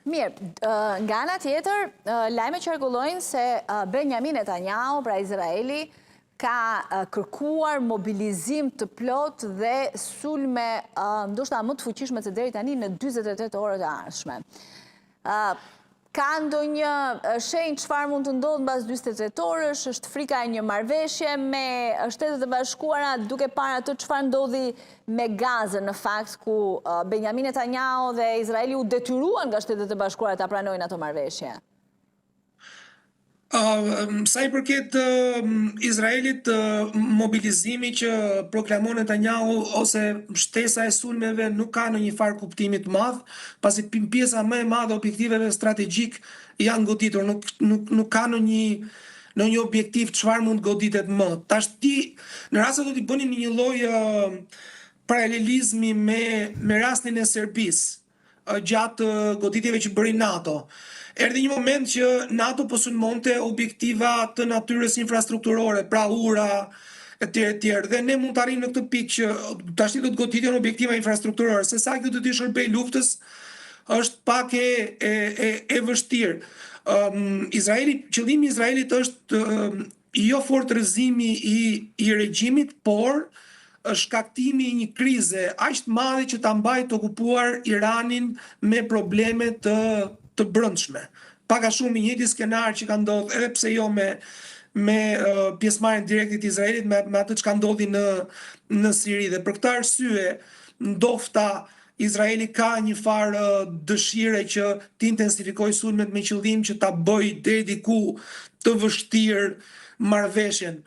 Mirë, nga ana tjetër, lajme qarkullojnë se Benjamin Netanyahu, pra Izraeli, ka kërkuar mobilizim të plot dhe sulme ndoshta më të fuqishme se deri tani në 48 orët e ardhshme. Ka ndonjë shenjë çfarë mund të ndodhë mbas 48 orësh? Është frika e një marrëveshje me Shtetet e Bashkuara, duke parë atë çfarë ndodhi me Gazën në fakt, ku Benjamin Netanyahu dhe Izraeli u detyruan nga Shtetet e Bashkuara ta pranojnë ato marrëveshje? Sa i përket Izraelit, mobilizimi që proklamon Netanyahu ose shtesa e sulmeve nuk ka në një farë kuptimit të madh, pasi pjesa më e madhe e objektiveve strategjik janë goditur, nuk ka në një objektiv çfarë mund goditet më. Tash në rast se do t'i bënin një lloj paralelizmi me rastin e Serbisë gjatë goditjeve që bëri NATO. Erdhi një moment që NATO po sulmonte objektiva të natyrës infrastrukturore, pra ura, etj. Dhe ne mund të arrijmë në këtë pikë që tash do të goditen objektiva infrastrukturore, se sa kjo do të shërbej luftës është pak e vështirë. Qëllimi i Izraelit është jo fortërëzimi i regjimit, por shkaktimi i një krize aq të madhe që ta mbajë të okupuar Iranin me probleme të brendshme. Pak a shumë i njëjti skenar që ka ndodhur, edhe pse jo me pjesëmarrjen direkte të Izraelit me atë që ka ndodhi në Siri. Dhe për këtë arsye, ndofta Izraeli ka një farë dëshire që të intensifikojë sulmet me qëllim që ta bëjë deri diku të vështirë marrëveshjen.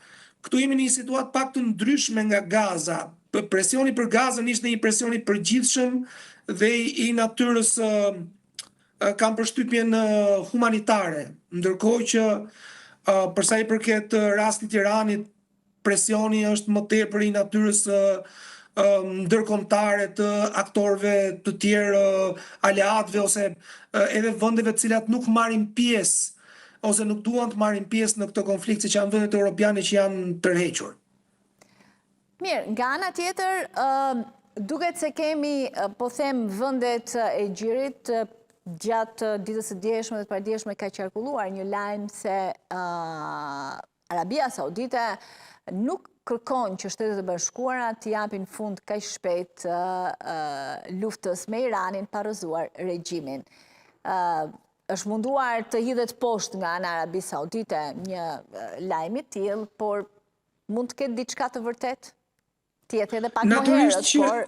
Këtu jemi në një situatë pak të ndryshme nga Gaza. Presioni për Gazën ishte një presion i përgjithshëm dhe i natyrës kam përshtypjen humanitare, ndërkohë që për sa i përket rastit Iranit, presioni është më tepër i natyrës ndërkombëtare të aktorëve të tjerë, aleatëve ose edhe vendeve të cilat nuk marrin pjesë ose nuk duan të marrin pjesë në këtë konflikt, siç janë vendet europiane që janë tërhequr. Mirë, nga ana tjetër, duket se kemi, po them, vendet e gjirit. Gjatë ditës së djeshme dhe të pardjeshme ka qarkulluar një lajm se Arabia Saudite nuk kërkon që Shtetet e Bashkuara të japin fund kaq shpejt luftës me Iranin pa rrëzuar regjimin. Është munduar të hidhet poshtë nga ana Arabi Saudite një lajm i tillë, por mund të ketë diçka të vërtet? Të jetë edhe pak më herët, por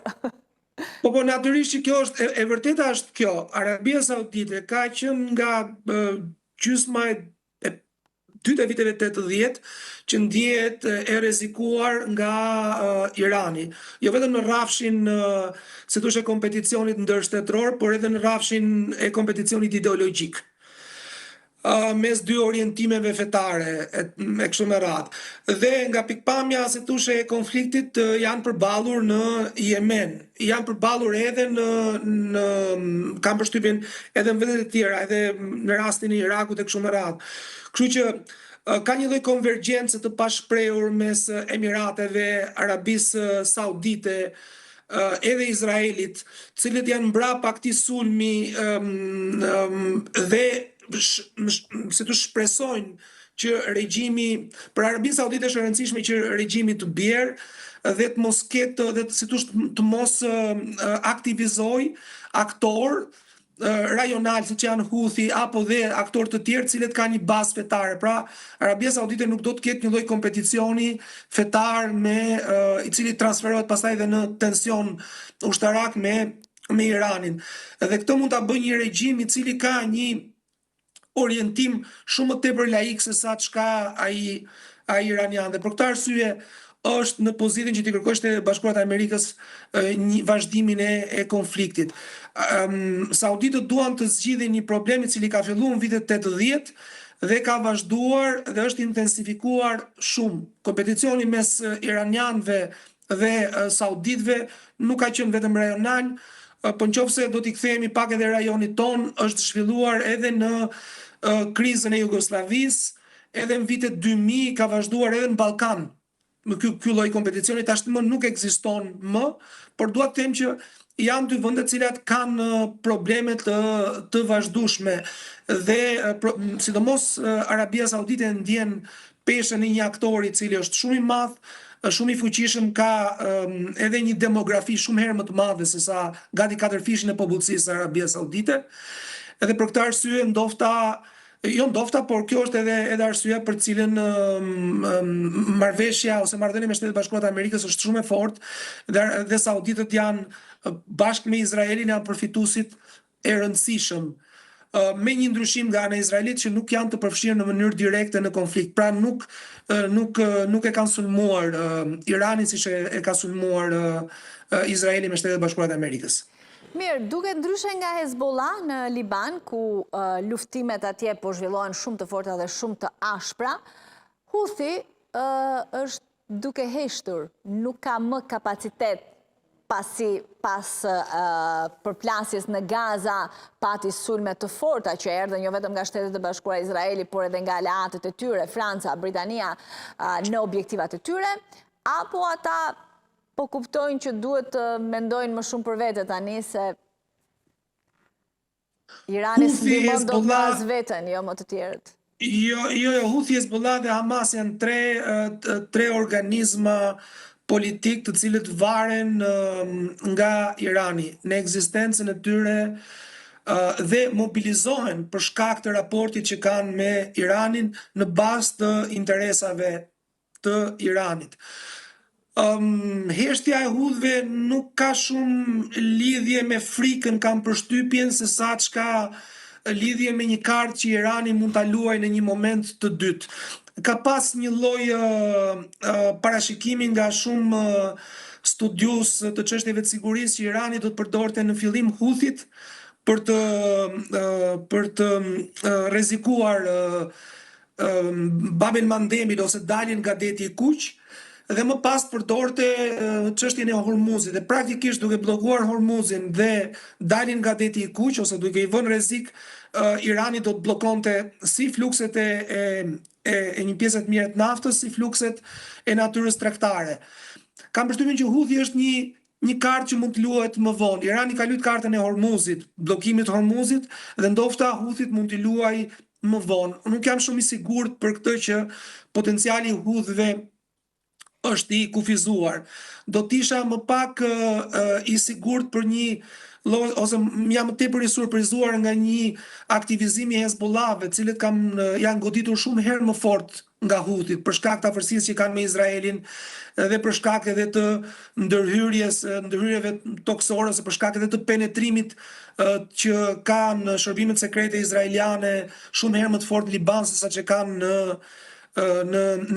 Po, natyrisht që kjo është, e vërteta është kjo. Arabia Saudite ka qenë nga gjysma e dytë e viteve 80 që ndjehet e rrezikuar nga Irani. Jo vetëm në rrafshin, si thoshte, kompeticionit ndërshtetëror, por edhe në rrafshin e kompeticionit ideologjik. Mes dy orientimeve fetare e kështu me radhë. Dhe nga pikpamja, si thoshe, e konfliktit janë përballur në Yemen, janë përballur edhe kam përshtypjen edhe në vendet e tjera, edhe në rastin e Irakut e kështu me radhë. Kështu që ka një lloj konvergjencë të pashprehur mes Emirateve, Arabisë Saudite, edhe Izraelit, cilët janë mbrapa këtij sulmi dhe si të shpresojnë që regjimi, për Arabinë Saudite është e rëndësishme që regjimi të bjerë dhe të mos ketë, dhe të mos aktivizoj aktor rajonal, siç janë Houthi apo dhe aktor të tjerë cilët kanë një bazë fetare. Pra, Arabia Saudite nuk do të ketë një lloj kompeticioni fetar i cili transferohet pastaj edhe në tension ushtarak me Iranin. Dhe këtë mund ta bëjë një regjim i cili ka një orientim shumë më tepër laik se sa çka ai iranian. Dhe për këtë arsye është në pozitën që t'i kërkojë Shtetet e Bashkuara të Amerikës një vazhdimin e konfliktit. Sauditët duan të zgjidhin një problem i cili ka filluar në vitet 80 dhe ka vazhduar dhe është intensifikuar shumë. Kompeticioni mes iranianëve dhe sauditëve nuk ka qenë vetëm rajonal, po nëse do t'i kthehemi pak edhe rajonit ton, është zhvilluar edhe në krizën e Jugosllavisë, edhe në vitet 2000 ka vazhduar edhe në Ballkan. Ky lloj kompeticioni tashmë nuk ekziston më, por dua të them që janë dy vende të cilat kanë probleme të vazhdueshme dhe sidomos Arabia Saudite ndjen peshën e një aktori i cili është shumë i madh, shumë i fuqishëm, ka edhe një demografi shumë herë më të madhe se sa gati 4/5 e popullsisë së Arabia Saudite. Edhe për këtë arsye por kjo është edhe arsyeja për cilën marrëveshja ose marrëdhënia me Shtetet Bashkuara të Amerikës është shumë e fortë dhe sauditët janë bashkë me Izraelin janë përfituesit e rëndësishëm. Me një ndryshim nga ana e Izraelit që nuk janë të përfshirë në mënyrë direkte në konflikt. Pra nuk e kanë sulmuar Iranin siç e ka sulmuar Izraeli me Shtetet Bashkuara të Amerikës. Mirë, duket ndryshe nga Hezbollah në Liban, ku luftimet atje po zhvillohen shumë të forta dhe shumë të ashpra, Houthi është duke heshtur, nuk ka më kapacitet pas përplasjes në Gaza, pati sulme të forta që erdhën jo vetëm nga Shtetet e Bashkuara Izraeli, por edhe nga aleatët e tyre, Franca, Britania, në objektivat e tyre, apo ata po kuptojnë që duhet të mendojnë më shumë për vete tani se Irani s'ndihmon dot as veten, jo më të tjerët. Jo, Houthi, Hezbollah dhe Hamas janë tre organizma politik të cilët varen nga Irani në ekzistencën e tyre dhe mobilizohen për shkak të raportit që kanë me Iranin në bazë të interesave të Iranit. Heshtja e hudhve nuk ka shumë lidhje me frikën, kam përshtypjen se sa çka lidhje me një kartë që Irani mund ta luajë në një moment të dytë. Ka pas një lloj parashikimi nga shumë studius të çështjeve të sigurisë që Irani do të përdorte në fillim Houthit për të rrezikuar Bab el Mandebin ose daljen nga deti i Kuq, dhe më pas përdorte çështjen e Hormuzit, dhe praktikisht duke bllokuar Hormuzin dhe daljen nga deti i Kuq ose duke i vënë rrezik, Irani do të bllokonte si flukset e një pjesë të mira të naftës, si flukset e natyrës tregtare. Kam përshtypjen që Houthi është një kartë që mund të luhet më vonë. Irani ka luajtur kartën e Hormuzit, bllokimit të Hormuzit, dhe ndoshta Houthit mund t'i luajë më vonë. Nuk jam shumë i sigurt për këtë që potenciali i Houthve është i kufizuar. Do t'isha më pak i sigurt për ose jam më tepër i surprizuar nga një aktivizim i Hezbollahve, të cilët janë goditur shumë herë më fort nga Houthit për shkak të afërsisë që kanë me Izraelin dhe për shkak edhe të ndërhyrjeve toksore ose për shkak edhe të penetrimit që kanë shërbimet sekrete izraeliane shumë herë më të fort në Liban se sa që kanë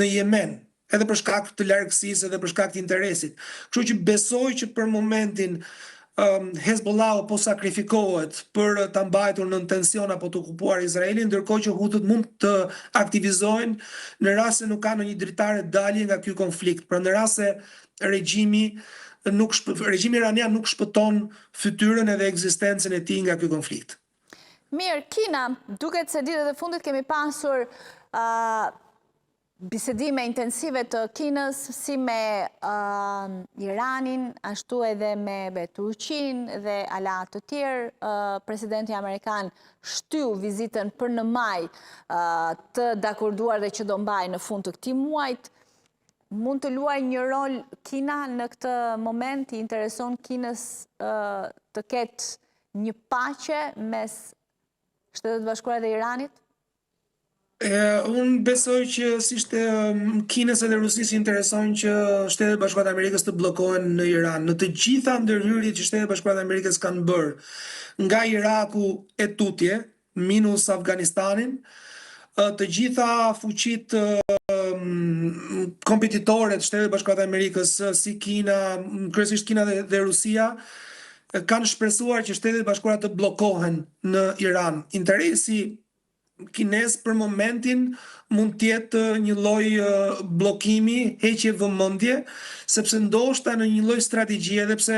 në Yemen, edhe për shkak të largësisë edhe për shkak të interesit. Kështu që besoj që për momentin Hezbollah po sakrifikohet për ta mbajtur në tension apo të okupuar Izraelin, ndërkohë që Houthit mund të aktivizohen në rast se nuk ka ndonjë dritare dalje nga ky konflikt. Pra në rast se regjimi iranian nuk shpëton fytyrën edhe ekzistencën e tij nga ky konflikt. Mirë, Kina, duket se ditët e fundit kemi pasur bisedime intensive të Kinës si me Iranin, ashtu edhe me Turqinë dhe aleatë të tjerë. Presidenti Amerikan shtyu vizitën për në maj të dakorduar dhe që do mbajë në fund të këtij muajit. Mund të luajë një rol Kina në këtë moment? I intereson Kinës të ketë një paqe mes Shtetet Bashkuara dhe Iranit? Unë besoj që si Kinës edhe Rusisë interesojnë që Shtetet Bashkuara të Amerikës të bllokohen në Iran. Në të gjitha ndërhyrjet që Shtetet Bashkuara të Amerikës kanë bërë nga Iraku e tutje, minus Afganistanin, të gjitha fuqitë kompetitore të Shtetet Bashkuara të Amerikës, si Kina, kryesisht Kina dhe Rusia, kanë shpresuar që Shtetet Bashkuara të bllokohen në Iran. Interesi kinez për momentin mund të jetë një lloj bllokimi, heqje vëmendje, sepse ndoshta në një lloj strategjie, edhe pse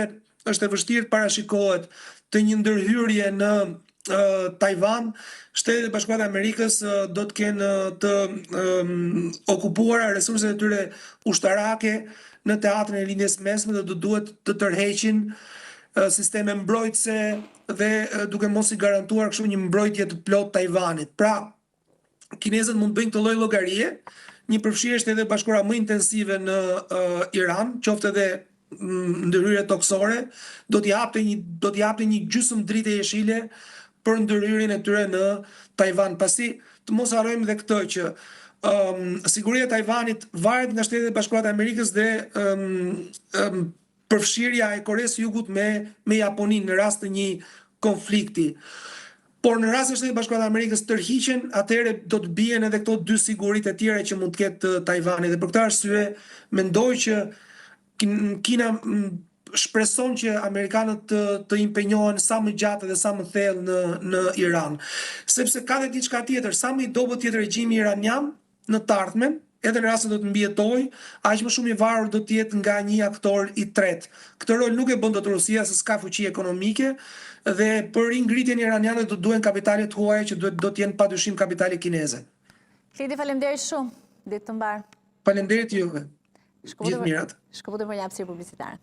është e vështirë të parashikohet, të një ndërhyrje në Taiwan, Shtetet Bashkuara të Amerikës do të kenë të okupuara resurset e tyre ushtarake në teatrin e lindjes mesme dhe do duhet të tërheqin sisteme mbrojtëse dhe duke mos i garantuar kështu një mbrojtje të plot Tajvanit. Pra, kinezët mund bëjnë këtë lloj llogarie, një përfshirje edhe bashkëra më intensive në Iran, qoftë edhe ndërhyrje toksore, do t'i japte një gjysmë drite jeshile për ndërhyrjen e tyre në Tajvan. Pasi të mos harrojmë dhe këtë që siguria e Tajvanit varet nga Shtetet e Bashkuara të Amerikës dhe përfshirja e Koreas së Jugut me Japoninë në rast të një konflikti. Por në rast se Shtetet e Bashkuara të Amerikës tërhiqen, atëherë do të bien edhe këto dy siguritë e tjera që mund të ketë Tajvani. Dhe për këtë arsye mendoj që Kina shpreson që amerikanët të impenjohen sa më gjatë dhe sa më thellë në Iran. Sepse ka dhe diçka tjetër, sa më i dobët tjetër regjimi iranian në të ardhmen, edhe në rast se do të mbijetojë, aq më shumë i varur do të jetë nga një aktor i tretë. Këtë rol nuk e bën dot Rusia, se s'ka fuqi ekonomike, dhe për ringritjen iraniane do duhen kapitalet huaja që do të jenë padyshim kapitale kineze. Klidi, faleminderit shumë. Ditë të mbar. Faleminderit juve. Gjithë mirat. Shkëputëm për një hapësirë publicitare.